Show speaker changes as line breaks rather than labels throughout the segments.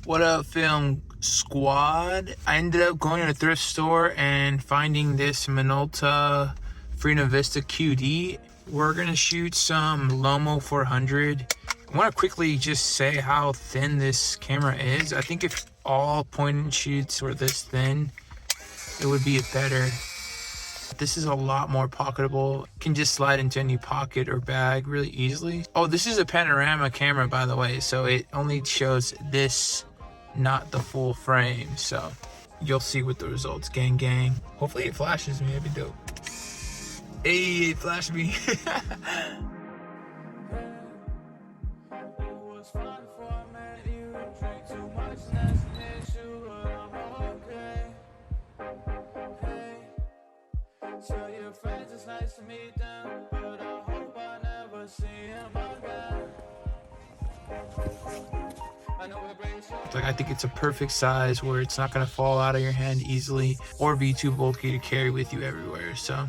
What up, film squad? I ended up going to a thrift store and finding this Minolta Vista QD. We're gonna shoot some Lomo 400. I want to quickly just say how thin this camera is. I think if all point and shoots were this thin, it would be better. This is a lot more pocketable. Can just slide into any pocket or bag really easily. Oh, this is a panorama camera, by the way, so it only shows this, not the full frame. So you'll see with the results. Gang gang. Hopefully it flashes me. That'd be dope. Hey, it flashed me.
Tell your friends it's nice to meet them, but I hope I never see him again.
Like, I think it's a perfect size where it's not gonna fall out of your hand easily or be too bulky to carry with you everywhere. So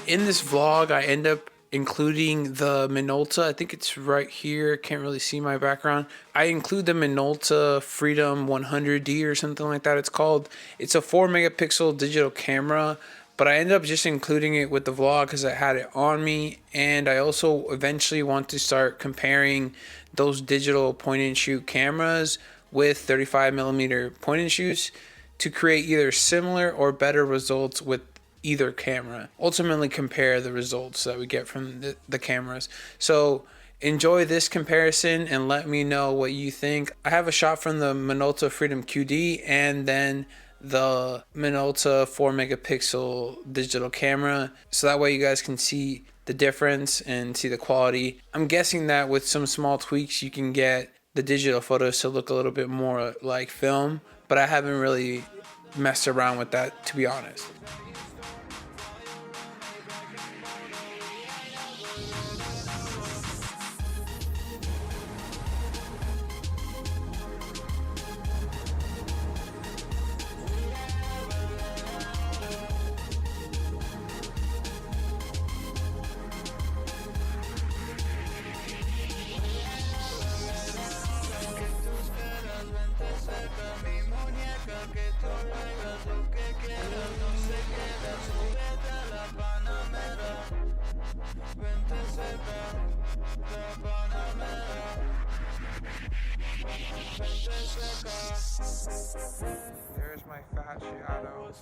in this vlog, I end up including the Minolta. I think it's right here. Can't really see my background. I include the Minolta Freedom 100D or something like that it's called. It's a 4 megapixel digital camera, but I ended up just including it with the vlog because I had it on me. And I also eventually want to start comparing those digital point and shoot cameras with 35mm point and shoots to create either similar or better results with either camera. Ultimately compare the results that we get from the cameras. So enjoy this comparison and let me know what you think. I have a shot from the Minolta Freedom QD and then the Minolta 4 megapixel digital camera, so that way you guys can see the difference and see the quality. I'm guessing that with some small tweaks you can get the digital photos to look a little bit more like film, but I haven't really messed around with that, to be honest. There's my fat shadow.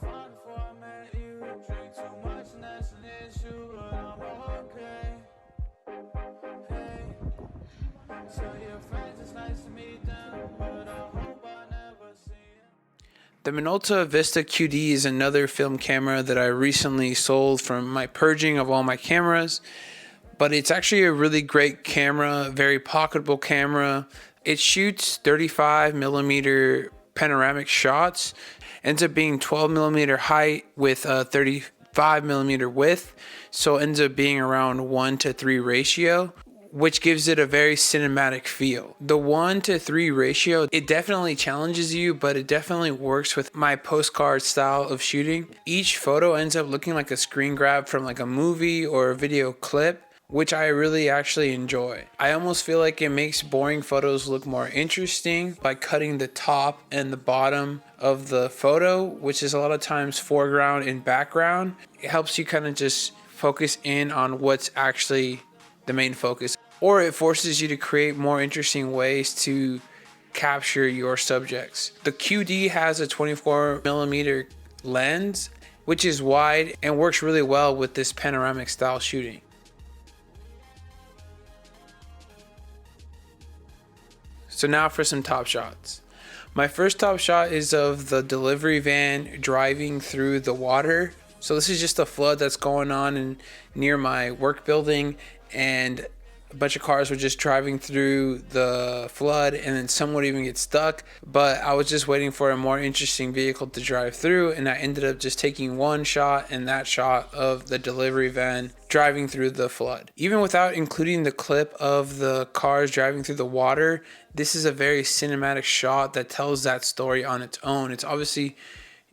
The Minolta Vista QD is another film camera that I recently sold from my purging of all my cameras, but it's actually a really great camera, very pocketable camera. It shoots 35mm panoramic shots, ends up being 12mm height with a 35mm width, so ends up being around 1:3 ratio, which gives it a very cinematic feel. The 1:3 ratio, it definitely challenges you, but it definitely works with my postcard style of shooting. Each photo ends up looking like a screen grab from like a movie or a video clip, which I really actually enjoy. I almost feel like it makes boring photos look more interesting by cutting the top and the bottom of the photo, which is a lot of times foreground and background. It helps you kind of just focus in on what's actually the main focus, or it forces you to create more interesting ways to capture your subjects. The QD has a 24mm lens, which is wide and works really well with this panoramic style shooting. So now for some top shots. My first top shot is of the delivery van driving through the water. So this is just a flood that's going on near my work building, and a bunch of cars were just driving through the flood, and then some would even get stuck. But I was just waiting for a more interesting vehicle to drive through, and I ended up just taking one shot, and that shot of the delivery van driving through the flood. Even without including the clip of the cars driving through the water, this is a very cinematic shot that tells that story on its own. It's obviously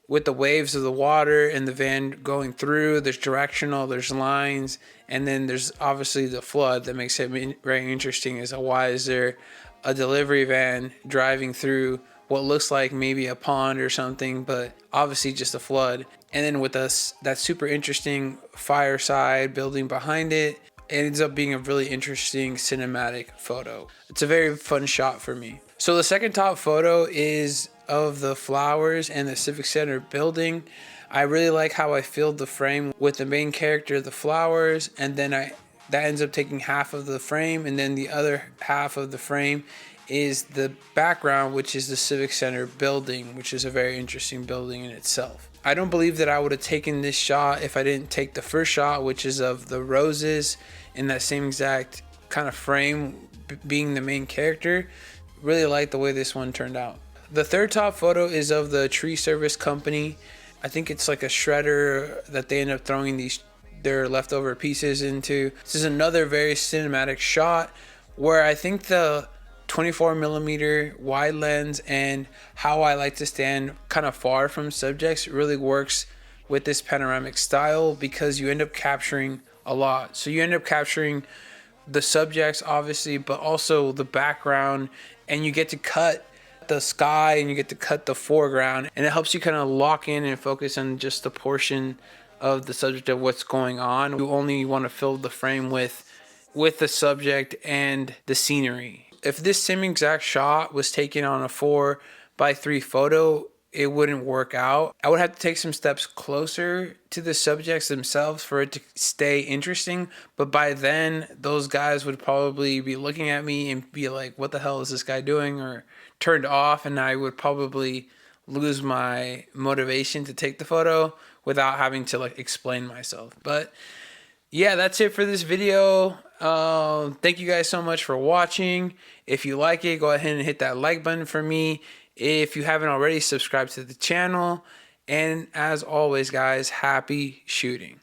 with the waves of the water and the van going through, there's directional, there's lines, and then there's obviously the flood that makes it very interesting as to why is there a delivery van driving through what looks like maybe a pond or something, but obviously just a flood. And then with us, that super interesting fireside building behind it, it ends up being a really interesting cinematic photo. It's a very fun shot for me. So the second top photo is of the flowers and the Civic Center building. I really like how I filled the frame with the main character, the flowers, and then that ends up taking half of the frame, and then the other half of the frame is the background, which is the Civic Center building, which is a very interesting building in itself. I don't believe that I would have taken this shot if I didn't take the first shot, which is of the roses in that same exact kind of frame, being the main character. Really like the way this one turned out. The third top photo is of the tree service company. I think it's like a shredder that they end up throwing their leftover pieces into. This is another very cinematic shot where I think the 24mm wide lens and how I like to stand kind of far from subjects really works with this panoramic style, because you end up capturing a lot. So you end up capturing the subjects obviously, but also the background, and you get to cut the sky and you get to cut the foreground, and it helps you kind of lock in and focus on just the portion of the subject of what's going on. You only want to fill the frame with the subject and the scenery. If this same exact shot was taken on a 4:3 photo, it wouldn't work out. I would have to take some steps closer to the subjects themselves for it to stay interesting. But by then, those guys would probably be looking at me and be like, what the hell is this guy doing? Or turned off, and I would probably lose my motivation to take the photo without having to like explain myself. But yeah, that's it for this video. Thank you guys so much for watching. If you like it, go ahead and hit that like button for me. If you haven't already, subscribe to the channel. And as always, guys, happy shooting.